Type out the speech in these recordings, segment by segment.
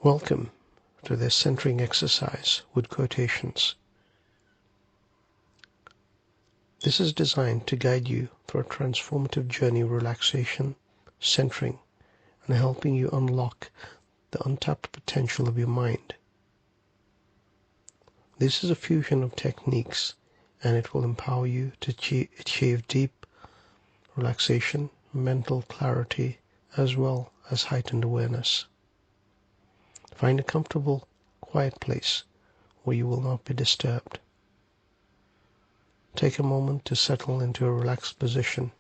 Welcome to this centering exercise with quotations. This is designed to guide you through a transformative journey of relaxation, centering, and helping you unlock the untapped potential of your mind. This is a fusion of techniques, and it will empower you to achieve deep relaxation, mental clarity, as well as heightened awareness. Find a comfortable, quiet place where you will not be disturbed. Take a moment to settle into a relaxed position,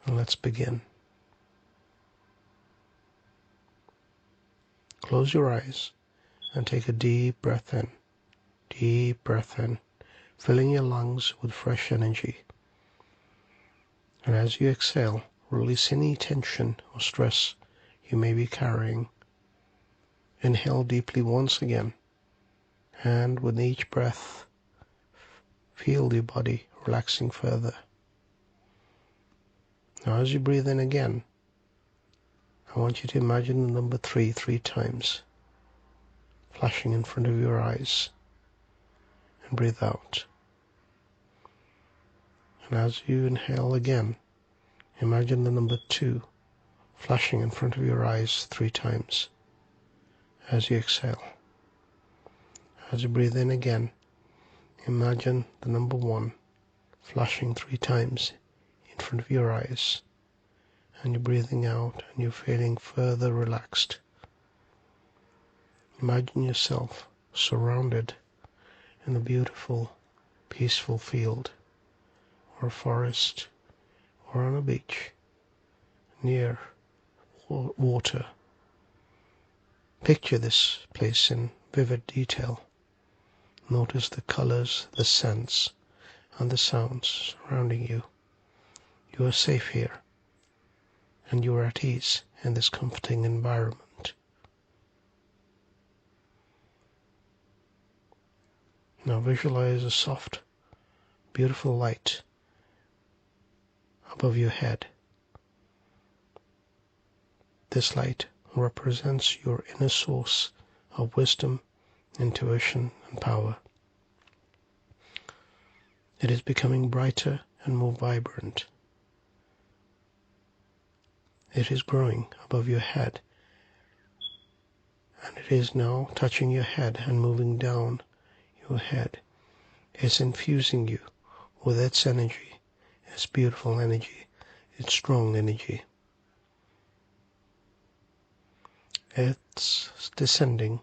and let's begin. Close your eyes and take a deep breath in. Deep breath in, filling your lungs with fresh energy. And as you exhale, release any tension or stress you may be carrying. Inhale deeply once again, and with each breath, feel your body relaxing further. Now as you breathe in again, I want you to imagine the number 3 times, flashing in front of your eyes, and breathe out. And as you inhale again, imagine the number 2 flashing in front of your eyes 3 times. As you exhale. As you breathe in again, imagine the number 1 flashing 3 times in front of your eyes. And you're breathing out and you're feeling further relaxed. Imagine yourself surrounded in a beautiful, peaceful field, or a forest, or on a beach, near water. Picture this place in vivid detail. Notice the colors, the scents, and the sounds surrounding you. You are safe here, and you are at ease in this comforting environment. Now visualize a soft, beautiful light above your head. This light represents your inner source of wisdom, intuition, and power. It is becoming brighter and more vibrant. It is growing above your head, and it is now touching your head and moving down your head. It's infusing you with its energy, its beautiful energy, its strong energy. It's descending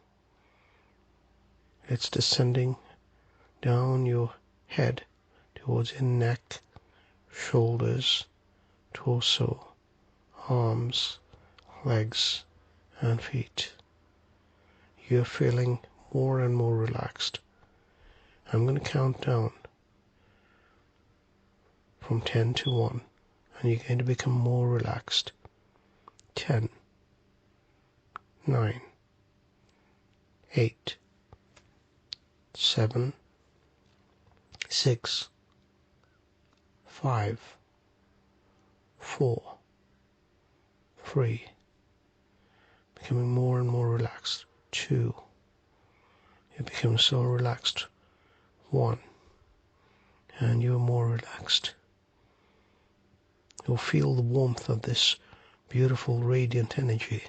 down your head towards your neck, shoulders, torso, arms, legs, and feet. You're feeling more and more relaxed. I'm going to count down from 10 to 1, and you're going to become more relaxed. 10, 9, 8, 7, 6, 5, 4, 3, becoming more and more relaxed. 2, you become so relaxed. 1, and you're more relaxed. You'll feel the warmth of this beautiful radiant energy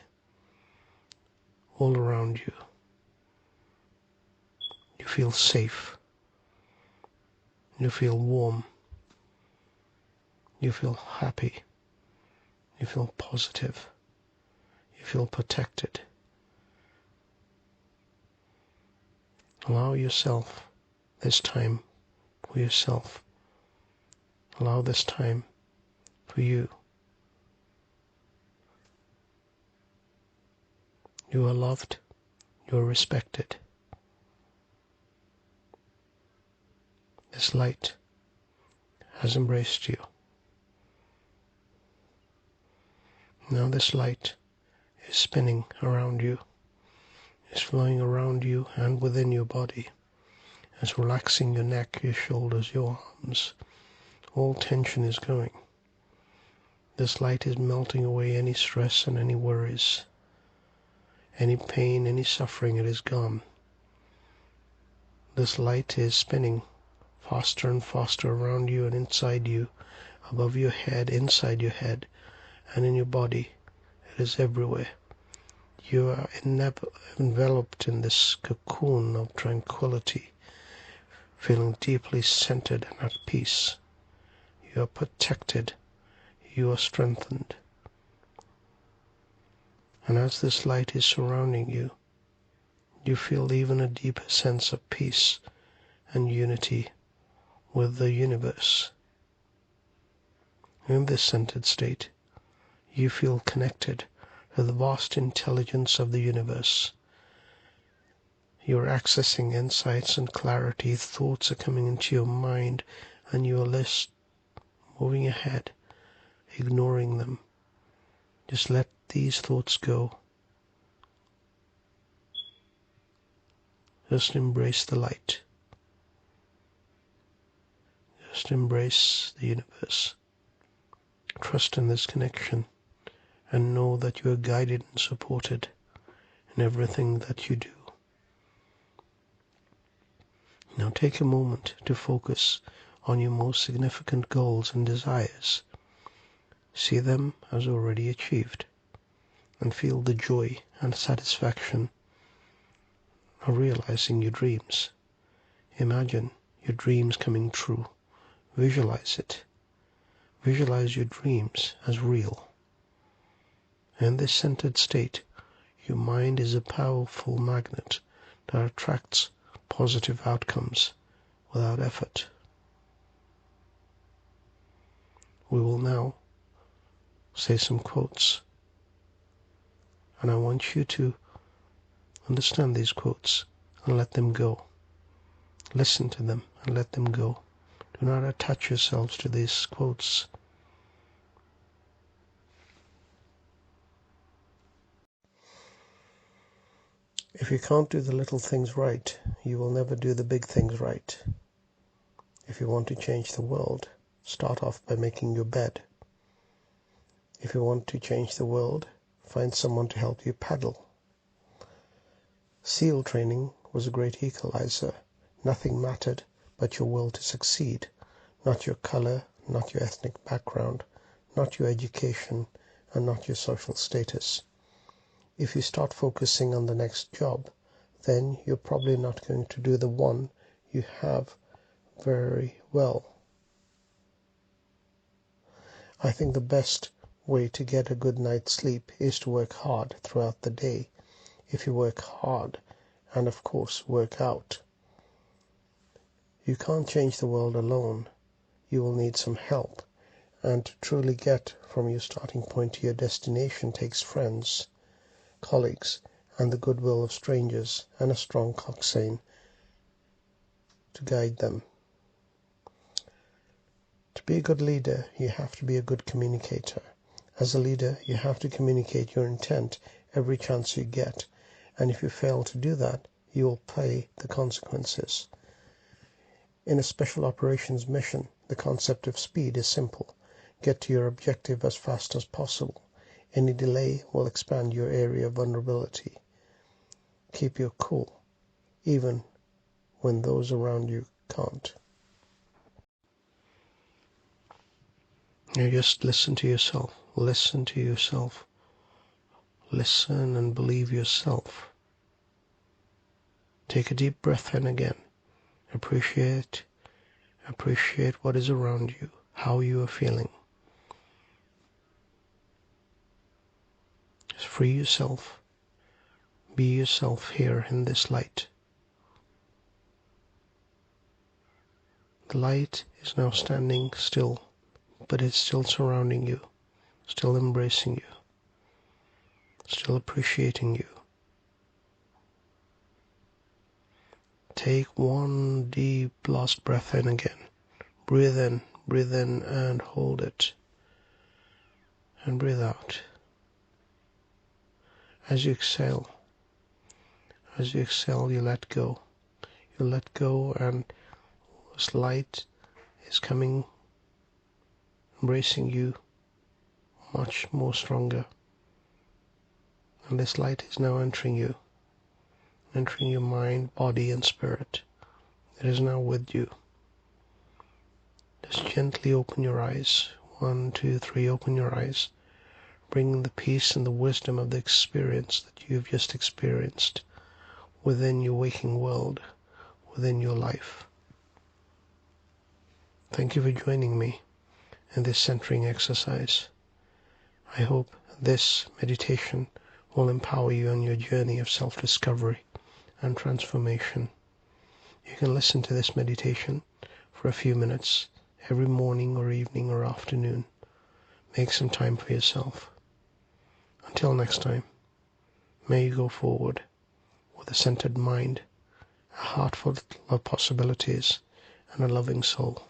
all around you. You feel safe. You feel warm. You feel happy. You feel positive. You feel protected. Allow yourself this time for yourself. Allow this time for you. You are loved. You are respected. This light has embraced you. Now this light is spinning around you, is flowing around you and within your body. It's relaxing your neck, your shoulders, your arms. All tension is going. This light is melting away any stress and any worries. Any pain, any suffering, it is gone. This light is spinning faster and faster around you and inside you, above your head, inside your head, and in your body. It is everywhere. You are enveloped in this cocoon of tranquility, feeling deeply centered and at peace. You are protected. You are strengthened. And as this light is surrounding you, you feel even a deeper sense of peace and unity with the universe. In this centered state, you feel connected to the vast intelligence of the universe. You're accessing insights and clarity. Thoughts are coming into your mind, and you are just moving ahead, ignoring them. Just let these thoughts go. Just embrace the light. Just embrace the universe. Trust in this connection and know that you are guided and supported in everything that you do. Now take a moment to focus on your most significant goals and desires. See them as already achieved and feel the joy and satisfaction of realizing your dreams. Imagine your dreams coming true. Visualize it. Visualize your dreams as real. In this centered state, your mind is a powerful magnet that attracts positive outcomes without effort. We will now say some quotes, and I want you to understand these quotes and let them go. Listen to them and let them go. Do not attach yourselves to these quotes. If you can't do the little things right, you will never do the big things right. If you want to change the world, start off by making your bed. If you want to change the world, find someone to help you paddle. SEAL training was a great equalizer. Nothing mattered but your will to succeed, not your color, not your ethnic background, not your education, and not your social status. If you start focusing on the next job, then you're probably not going to do the one you have very well. I think the best way to get a good night's sleep is to work hard throughout the day. If you work hard and of course work out. You can't change the world alone. You will need some help, and to truly get from your starting point to your destination takes friends, colleagues, and the goodwill of strangers, and a strong coxswain to guide them. To be a good leader, you have to be a good communicator. As a leader, you have to communicate your intent every chance you get, and if you fail to do that, you will pay the consequences. In a special operations mission, the concept of speed is simple. Get to your objective as fast as possible. Any delay will expand your area of vulnerability. Keep your cool, even when those around you can't. Now just listen to yourself. Listen to yourself. Listen and believe yourself. Take a deep breath in again. Appreciate what is around you, how you are feeling. Just free yourself. Be yourself here in this light. The light is now standing still, but it's still surrounding you, still embracing you, still appreciating you. Take one deep last breath in again. Breathe in and hold it. And breathe out. As you exhale, you let go. You let go, and this light is coming, embracing you much more stronger. And this light is now entering you, entering your mind, body, and spirit. It is now with you. Just gently open your eyes. 1, 2, 3, open your eyes. Bringing the peace and the wisdom of the experience that you have just experienced within your waking world, within your life. Thank you for joining me in this centering exercise. I hope this meditation will empower you on your journey of self-discovery and transformation. You can listen to this meditation for a few minutes every morning or evening or afternoon. Make some time for yourself. Until next time, may you go forward with a centered mind, a heart full of possibilities, and a loving soul.